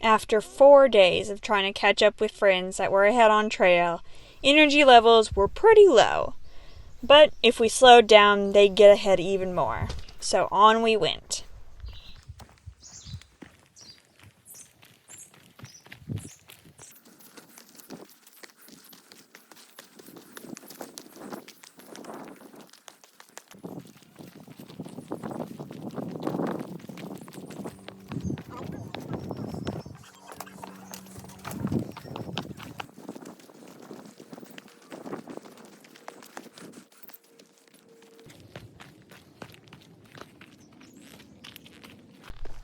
After 4 days of trying to catch up with friends that were ahead on trail, energy levels were pretty low. But if we slowed down, they'd get ahead even more. So on we went.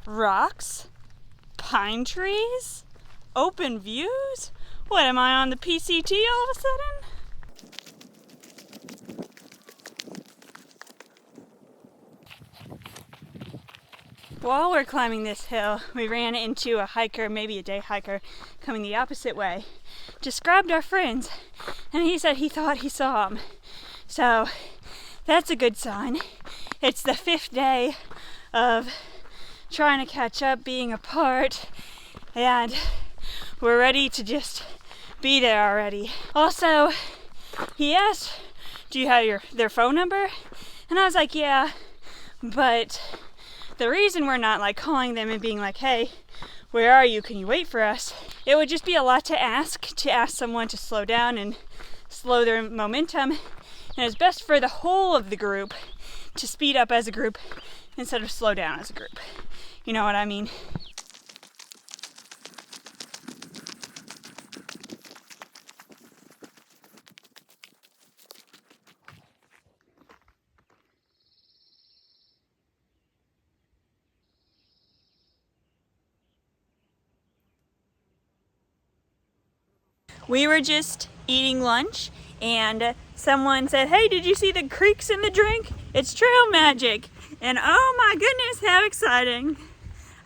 Rocks? Pine trees? Open views? What, am I on the PCT all of a sudden? While we're climbing this hill, we ran into a hiker, maybe a day hiker, coming the opposite way. Just grabbed our friends, and he said he thought he saw them. So, that's a good sign. It's the 5th day of trying to catch up, being apart, and we're ready to just be there already. Also, he asked, do you have their phone number? And I was like, yeah, but the reason we're not like calling them and being like, hey, where are you? Can you wait for us? It would just be a lot to ask someone to slow down and slow their momentum. And it's best for the whole of the group to speed up as a group instead of slow down as a group. You know what I mean? We were just eating lunch and someone said, hey, did you see the creeks in the drink? It's trail magic. And oh my goodness, how exciting.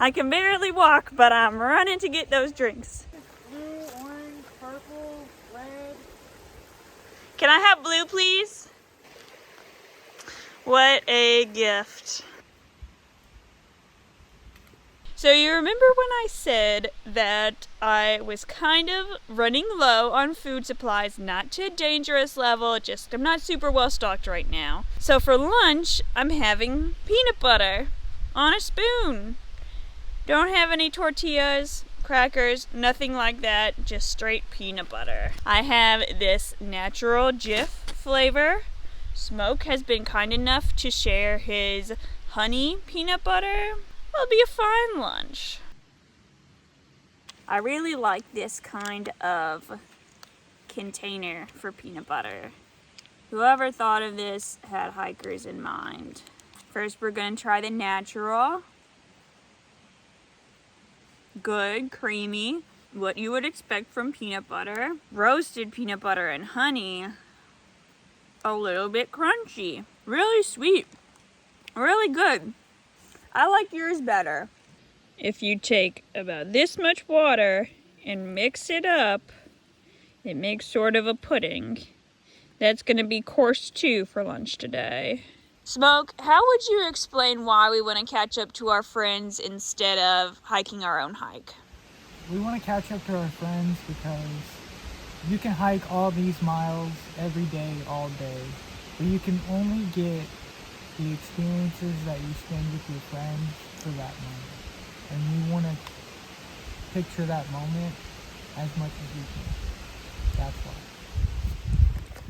I can barely walk, but I'm running to get those drinks. Blue, orange, purple, red. Can I have blue, please? What a gift. So you remember when I said that I was kind of running low on food supplies, not to a dangerous level, just I'm not super well stocked right now. So for lunch, I'm having peanut butter on a spoon. Don't have any tortillas, crackers, nothing like that, just straight peanut butter. I have this natural Jif flavor. Smoke has been kind enough to share his honey peanut butter. It'll be a fine lunch. I really like this kind of container for peanut butter. Whoever thought of this had hikers in mind. First, we're going to try the natural. Good, creamy, what you would expect from peanut butter. Roasted peanut butter and honey, a little bit crunchy. Really sweet, really good. I like yours better. If you take about this much water and mix it up, it makes sort of a pudding. That's gonna be course 2 for lunch today. Smoke, how would you explain why we want to catch up to our friends instead of hiking our own hike? We want to catch up to our friends because you can hike all these miles every day, all day, but you can only get the experiences that you spend with your friends for that moment. And you want to picture that moment as much as you can. That's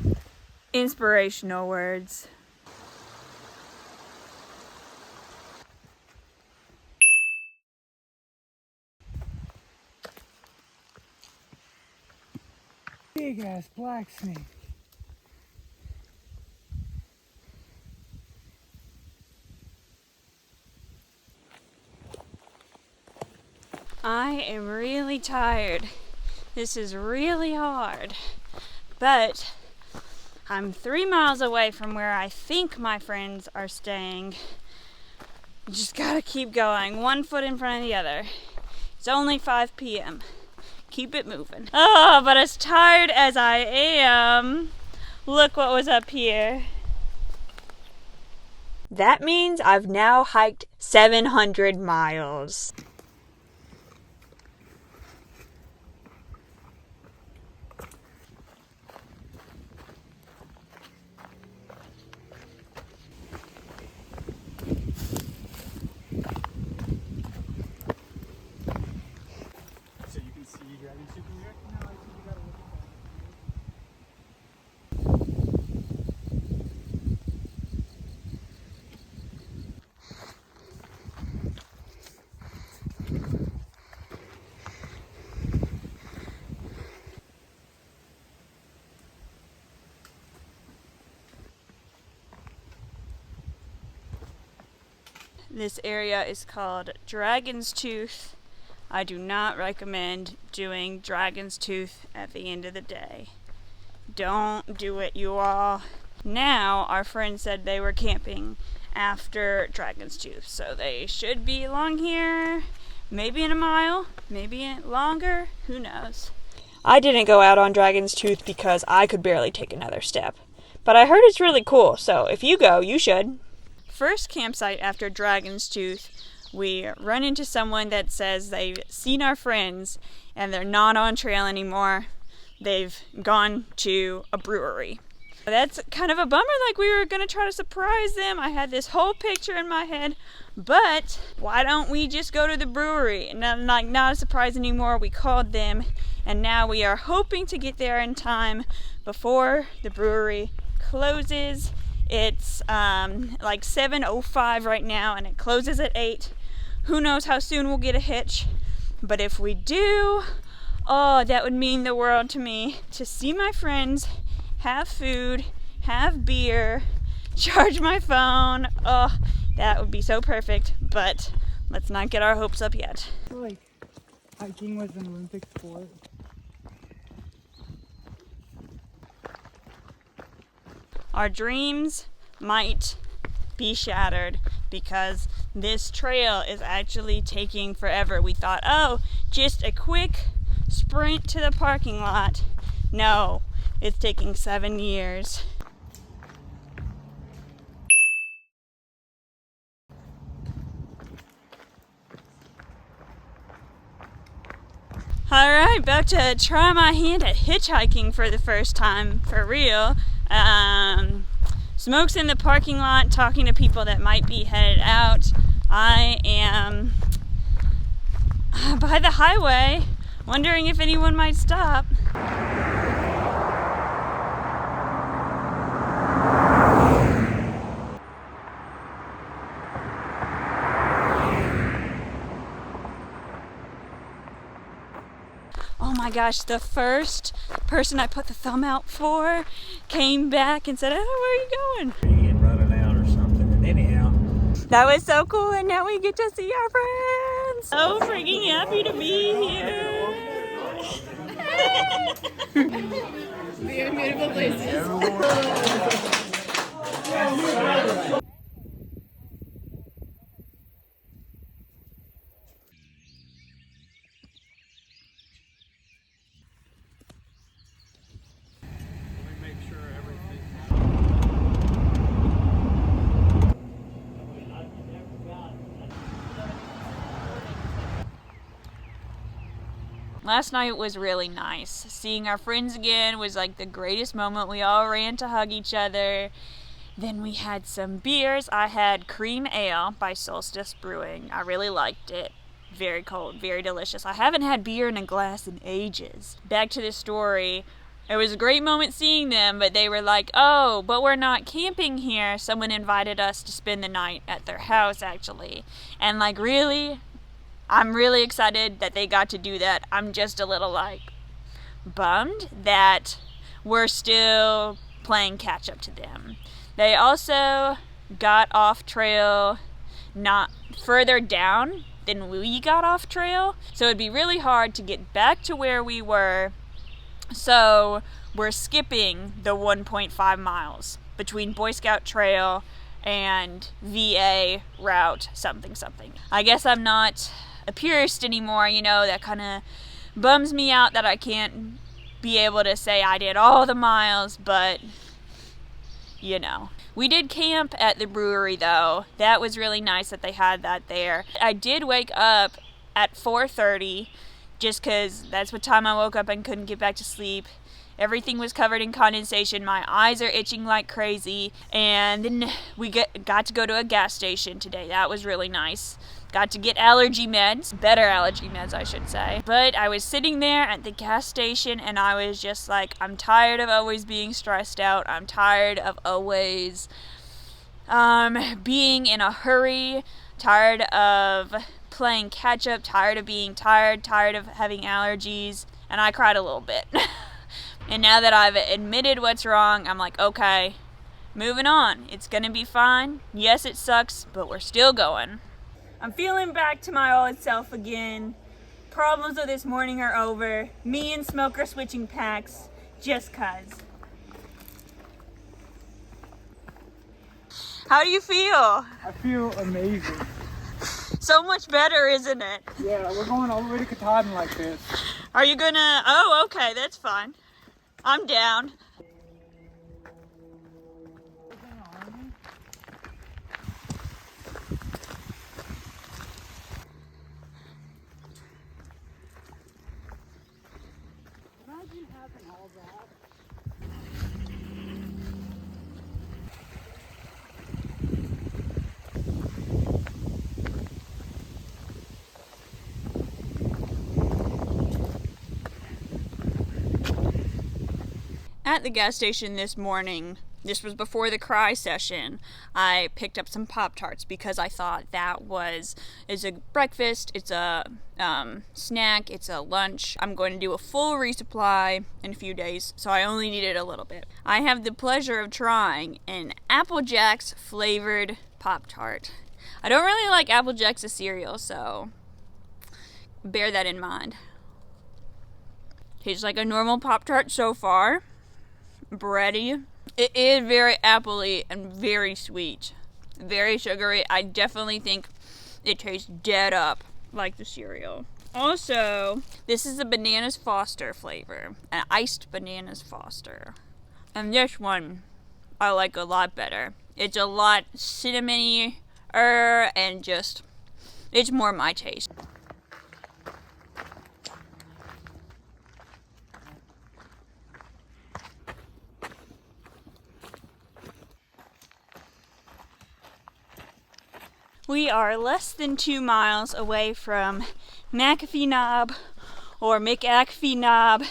why. Inspirational words. Big ass black snake. I am really tired. This is really hard. But I'm 3 miles away from where I think my friends are staying. You just gotta keep going, one foot in front of the other. It's only 5 p.m. Keep it moving. Oh, but as tired as I am, look what was up here. That means I've now hiked 700 miles. This area is called Dragon's Tooth. I do not recommend doing Dragon's Tooth at the end of the day. Don't do it, you all. Now, our friend said they were camping after Dragon's Tooth, so they should be along here, maybe in a mile, maybe longer, who knows. I didn't go out on Dragon's Tooth because I could barely take another step, but I heard it's really cool, so if you go, you should. First campsite after Dragon's Tooth, we run into someone that says they've seen our friends and they're not on trail anymore. They've gone to a brewery. That's kind of a bummer, like we were gonna try to surprise them. I had this whole picture in my head, but why don't we just go to the brewery? And not a surprise anymore. We called them and now we are hoping to get there in time before the brewery closes. It's like 7:05 right now and it closes at 8. Who knows how soon we'll get a hitch, but if we do, oh, that would mean the world to me, to see my friends, have food, have beer, charge my phone. Oh, that would be so perfect, but let's not get our hopes up yet. I feel like hiking was an Olympic sport. Our dreams might be shattered because this trail is actually taking forever. We thought, oh, just a quick sprint to the parking lot. No, it's taking 7 years. Alright, about to try my hand at hitchhiking for the first time, for real. Smoke's in the parking lot, talking to people that might be headed out. I am by the highway, wondering if anyone might stop. Oh my gosh, the first person I put the thumb out for came back and said, oh, where are you going? Running out or something. Anyhow, that was so cool, and now we get to see our friends. So freaking happy to be here. The immutable places. Last night was really nice. Seeing our friends again was like the greatest moment. We all ran to hug each other. Then we had some beers. I had cream ale by Solstice Brewing. I really liked it. Very cold, very delicious. I haven't had beer in a glass in ages. Back to the story. It was a great moment seeing them, but they were like, oh, but we're not camping here. Someone invited us to spend the night at their house, actually. And like, really? I'm really excited that they got to do that. I'm just a little like bummed that we're still playing catch up to them. They also got off trail not further down than we got off trail, so it'd be really hard to get back to where we were. So we're skipping the 1.5 miles between Boy Scout Trail and VA route something. I guess I'm not a purist anymore, you know. That kind of bums me out that I can't be able to say I did all the miles, but you know. We did camp at the brewery though. That was really nice that they had that there. I did wake up at 4:30 just because that's what time I woke up and couldn't get back to sleep. Everything was covered in condensation. My eyes are itching like crazy. And then we got to go to a gas station today. That was really nice. Got to get allergy meds, better allergy meds I should say. But I was sitting there at the gas station and I was just like, I'm tired of always being stressed out. I'm tired of always being in a hurry, tired of playing catch up, tired of being tired of having allergies, and I cried a little bit. And now that I've admitted what's wrong, I'm like, okay, moving on. It's gonna be fine. Yes, it sucks, but we're still going. I'm feeling back to my old self again. Problems of this morning are over. Me and Smoke are switching packs, just cuz. How do you feel? I feel amazing. So much better, isn't it? Yeah, we're going all the way to Katahdin like this. Are you gonna... Oh, okay, that's fine. I'm down. Imagine having all that. At the gas station this morning, this was before the cry session, I picked up some Pop-Tarts because I thought it's a breakfast, it's a snack, it's a lunch. I'm going to do a full resupply in a few days, so I only needed a little bit. I have the pleasure of trying an Apple Jacks flavored Pop-Tart. I don't really like Apple Jacks as cereal, so bear that in mind. Tastes like a normal Pop-Tart so far. Bready. It is very appley and very sweet. Very sugary. I definitely think it tastes dead up like the cereal. Also, this is a Bananas Foster flavor. An iced Bananas Foster. And this one I like a lot better. It's a lot cinnamony-er and just, it's more my taste. We are less than 2 miles away from McAfee Knob, or McAfee Knob,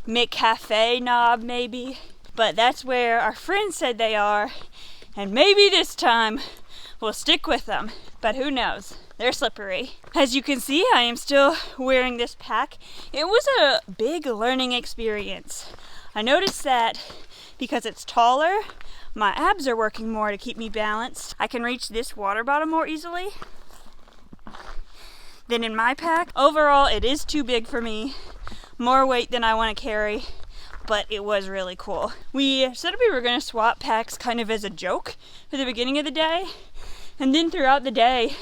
McCafe Knob maybe. But that's where our friends said they are, and maybe this time we'll stick with them. But who knows? They're slippery. As you can see, I am still wearing this pack. It was a big learning experience. I noticed that because it's taller, my abs are working more to keep me balanced. I can reach this water bottle more easily than in my pack. Overall, it is too big for me. More weight than I want to carry, but it was really cool. We said we were going to swap packs kind of as a joke for the beginning of the day. And then throughout the day,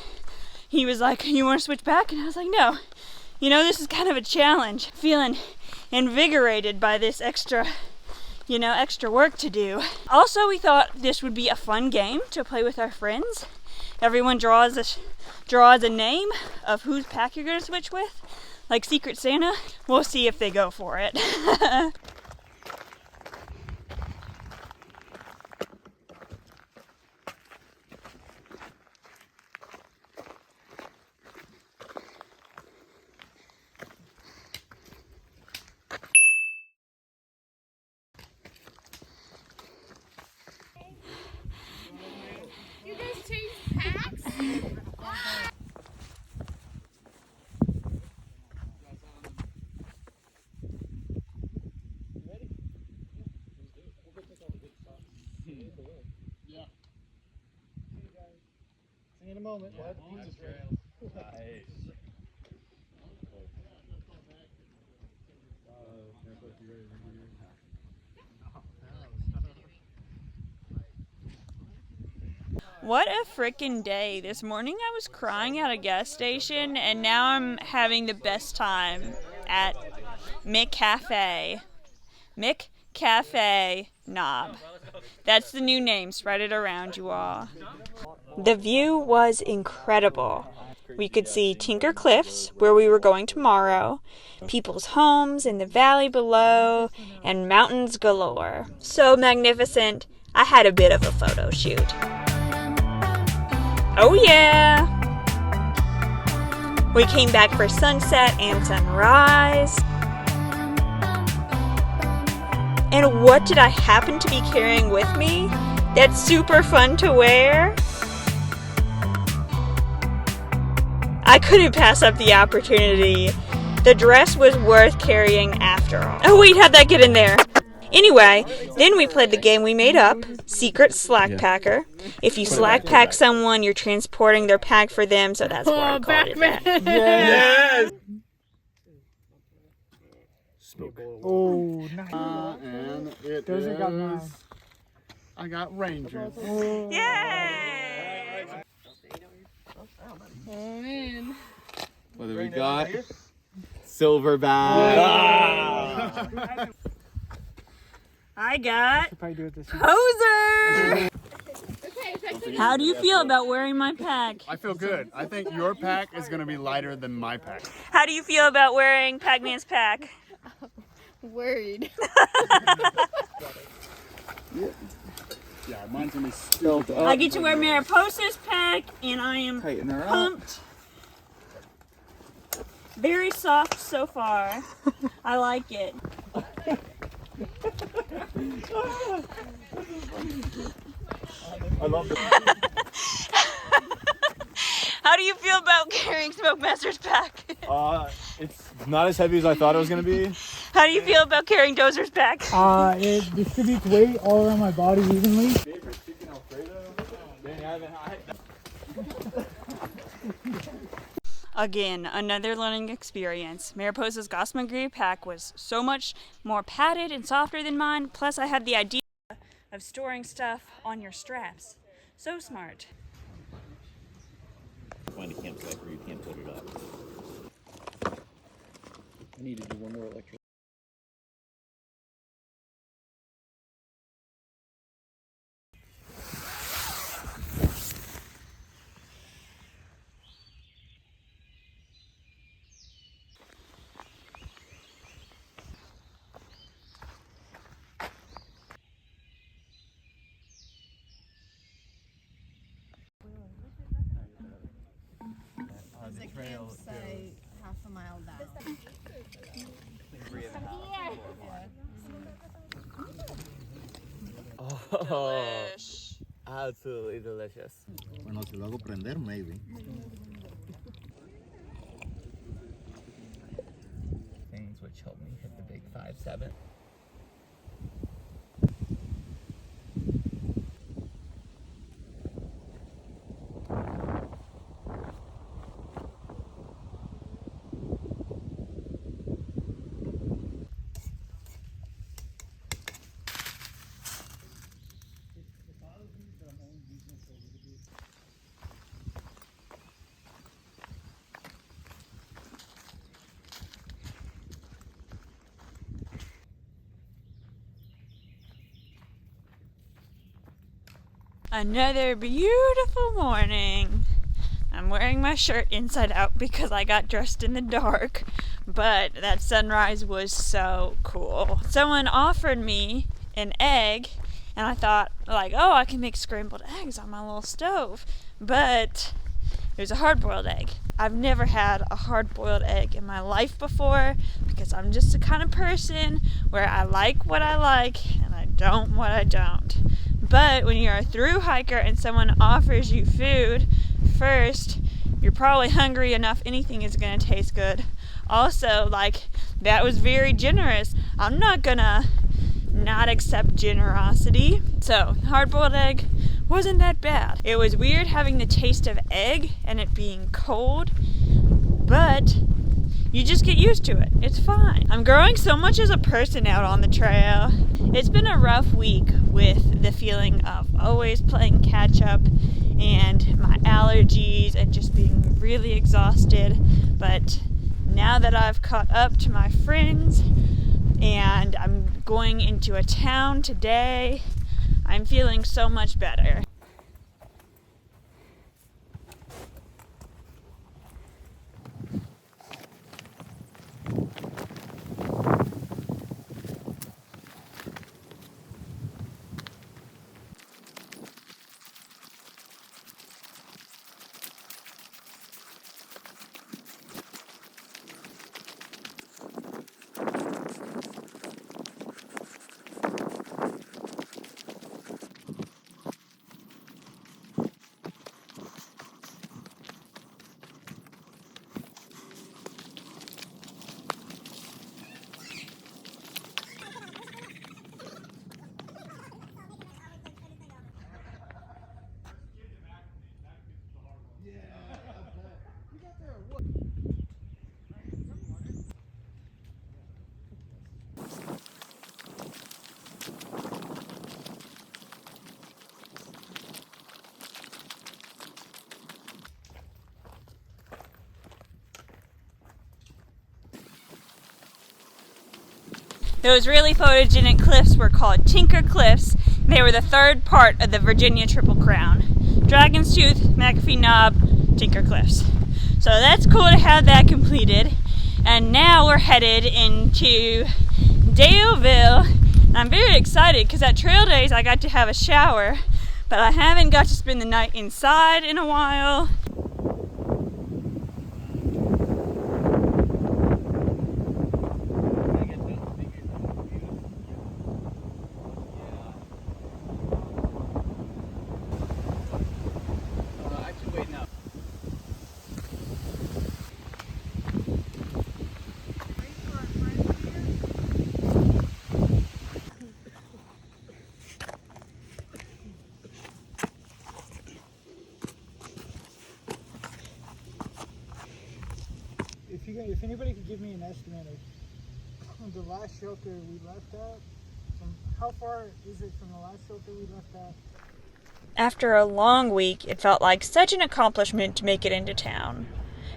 he was like, you want to switch back? And I was like, no. You know, this is kind of a challenge. Feeling invigorated by this extra work to do. Also, we thought this would be a fun game to play with our friends. Everyone draws a name of whose pack you're going to switch with, like Secret Santa. We'll see if they go for it. You guys changed packs? In a moment. Nice. What a frickin' day. This morning I was crying at a gas station, and now I'm having the best time at McCafe. McCafe Knob. That's the new name. Spread it around, you all. The view was incredible. We could see Tinker Cliffs, where we were going tomorrow, people's homes in the valley below, and mountains galore. So magnificent, I had a bit of a photo shoot. Oh yeah! We came back for sunset and sunrise. And what did I happen to be carrying with me that's super fun to wear? I couldn't pass up the opportunity. The dress was worth carrying after all. Oh wait, how'd that get in there? Anyway, then we played the game we made up, Secret Slack Packer. If you slack pack someone, you're transporting their pack for them, so that's why I called it that. Yes! Oh, nice. And it Those are got is- mine. I got Rangers. Yay! in. What do we got? Silverback. I got Should probably do it this way. Poser! Okay, How do you feel about wearing my pack? I feel good. I think your pack is going to be lighter than my pack. How do you feel about wearing Pac-Man's pack? worried. Yeah, mine's going to be spilled up. I get to wear Mariposa's pack, and I am Tighten her up. pumped. Very soft so far. I like it. I love it. How do you feel about carrying Smokemaster's pack? It's not as heavy as I thought it was going to be. How do you feel about carrying Dozer's pack? It distributes weight all around my body evenly. Again, another learning experience. Mariposa's Gossamer Grey pack was so much more padded and softer than mine, plus I had the idea of storing stuff on your straps. So smart. Find a campsite where you can't put it up. I need to do one more electric. There's a campsite half a mile down. Oh, absolutely delicious. Bueno, si lo hago prender, maybe. Things which help me hit the big 5-7. Another beautiful morning. I'm wearing my shirt inside out because I got dressed in the dark, but that sunrise was so cool. Someone offered me an egg, and I thought, like, oh, I can make scrambled eggs on my little stove, but it was a hard-boiled egg. I've never had a hard-boiled egg in my life before because I'm just the kind of person where I like what I like and I don't what I don't. But when you're a thru hiker and someone offers you food, first, you're probably hungry enough anything is going to taste good. Also, like, that was very generous. I'm not gonna not accept generosity. So, hard-boiled egg wasn't that bad. It was weird having the taste of egg and it being cold, but you just get used to it. It's fine. I'm growing so much as a person out on the trail. It's been a rough week with the feeling of always playing catch up and my allergies and just being really exhausted. But now that I've caught up to my friends and I'm going into a town today, I'm feeling so much better. Those really photogenic cliffs were called Tinker Cliffs. They were the third part of the Virginia Triple Crown. Dragon's Tooth, McAfee Knob, Tinker Cliffs. So that's cool to have that completed. And now we're headed into Daleville. I'm very excited because at trail days I got to have a shower, but I haven't got to spend the night inside in a while. If anybody could give me an estimate of the last shelter we left at, how far is it from the last shelter we left at? After a long week, it felt like such an accomplishment to make it into town.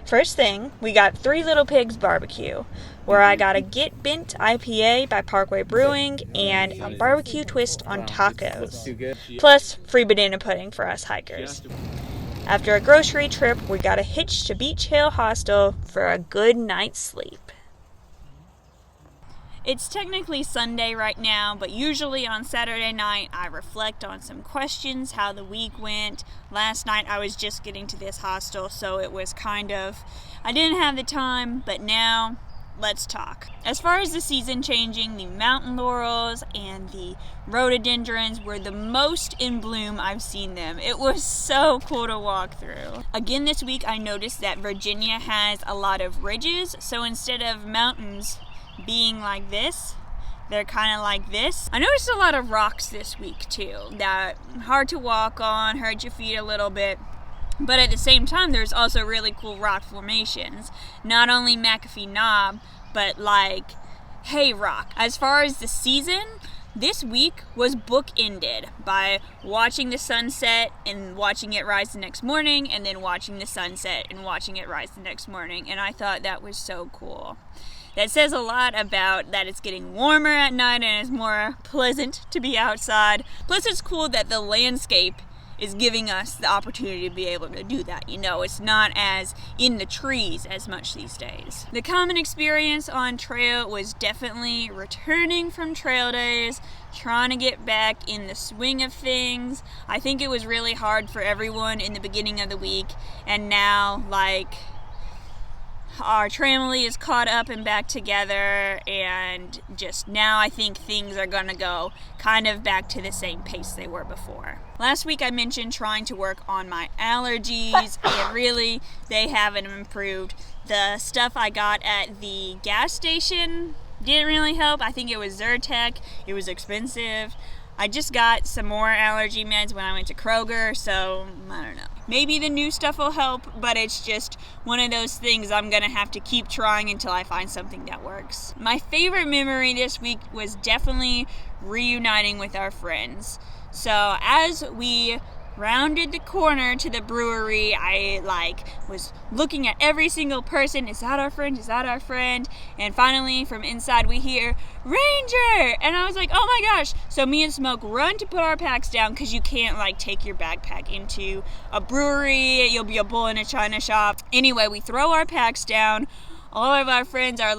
First thing, we got Three Little Pigs Barbecue, where I got a Get Bent IPA by Parkway Brewing and a barbecue twist on tacos, plus free banana pudding for us hikers. After a grocery trip, we got a hitch to Beach Hill Hostel for a good night's sleep. It's technically Sunday right now, but usually on Saturday night I reflect on some questions, how the week went. Last night I was just getting to this hostel, so it was I didn't have the time, but now let's talk. As far as the season changing, the mountain laurels and the rhododendrons were the most in bloom I've seen them. It was so cool to walk through. Again this week I noticed that Virginia has a lot of ridges, so instead of mountains being like this, they're kind of like this. I noticed a lot of rocks this week too, that hard to walk on, hurt your feet a little bit. But at the same time, there's also really cool rock formations. Not only McAfee Knob, but like Hay Rock. As far as the season, this week was bookended by watching the sunset and watching it rise the next morning, and then watching the sunset and watching it rise the next morning. And I thought that was so cool. That says a lot about that it's getting warmer at night and it's more pleasant to be outside. Plus it's cool that the landscape is giving us the opportunity to be able to do that. You know, it's not as in the trees as much these days. The common experience on trail was definitely returning from trail days, trying to get back in the swing of things. I think it was really hard for everyone in the beginning of the week, and now our Tramily is caught up and back together, and just now I think things are gonna go kind of back to the same pace they were before. Last week I mentioned trying to work on my allergies, and really they haven't improved. The stuff I got at the gas station didn't really help. I think it was Zyrtec. It was expensive. I just got some more allergy meds when I went to Kroger, so I don't know. Maybe the new stuff will help, but it's just one of those things I'm gonna have to keep trying until I find something that works. My favorite memory this week was definitely reuniting with our friends. So as we rounded the corner to the brewery, I was looking at every single person. Is that our friend? Is that our friend? And finally from inside we hear Ranger, and I was like, oh my gosh. So me and Smoke run to put our packs down, because you can't take your backpack into a brewery. You'll be a bull in a china shop. Anyway, we throw our packs down. All of our friends are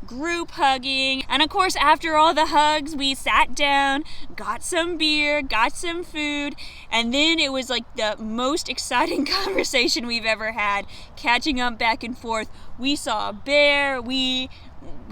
group hugging. And of course, after all the hugs, we sat down, got some beer, got some food, and then it was the most exciting conversation we've ever had, catching up back and forth. We saw a bear, we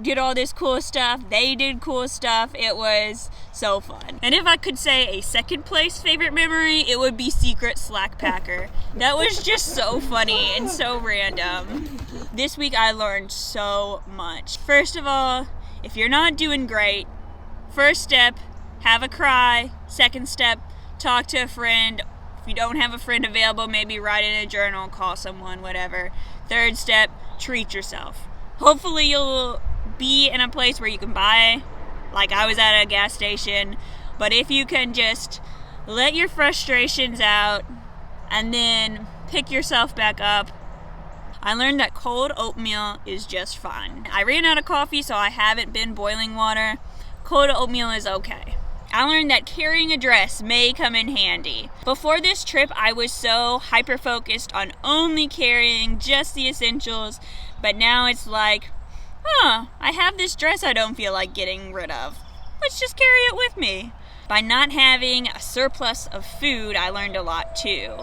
did all this cool stuff, they did cool stuff. It was so fun. And if I could say a second place favorite memory, it would be Secret Slack Packer. That was just so funny and so random. This week I learned so much. First of all, if you're not doing great, first step, have a cry. Second step, talk to a friend. If you don't have a friend available, maybe write in a journal, call someone, whatever. Third step, treat yourself. Hopefully you'll be in a place where you can buy, like I was at a gas station, but if you can just let your frustrations out and then pick yourself back up. I learned that cold oatmeal is just fine. I ran out of coffee, so I haven't been boiling water. cold oatmeal is okay. I learned that carrying a dress may come in handy. Before this trip, I was so hyper-focused on only carrying just the essentials, but now it's like, I have this dress I don't feel like getting rid of. Let's just carry it with me. By not having a surplus of food, I learned a lot too.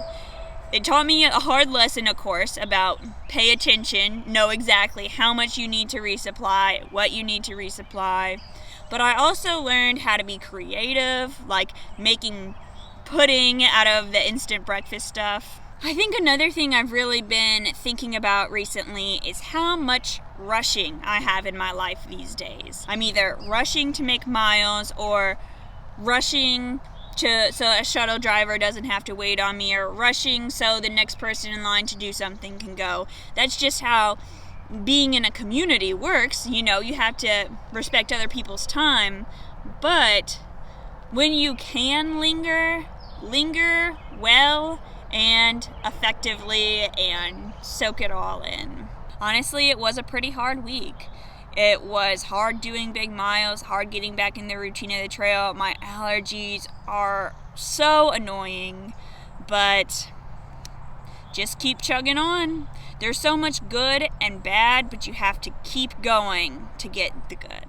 It taught me a hard lesson, of course, about pay attention, know exactly how much you need to resupply, what you need to resupply. But I also learned how to be creative, like making pudding out of the instant breakfast stuff. I think another thing I've really been thinking about recently is how much rushing I have in my life these days. I'm either rushing to make miles or rushing so a shuttle driver doesn't have to wait on me, or rushing so the next person in line to do something can go. That's just how being in a community works. You know, you have to respect other people's time, but when you can linger well and effectively and soak it all in. Honestly, it was a pretty hard week. It was hard doing big miles, hard getting back in the routine of the trail. My allergies are so annoying, but just keep chugging on. There's so much good and bad, but you have to keep going to get the good.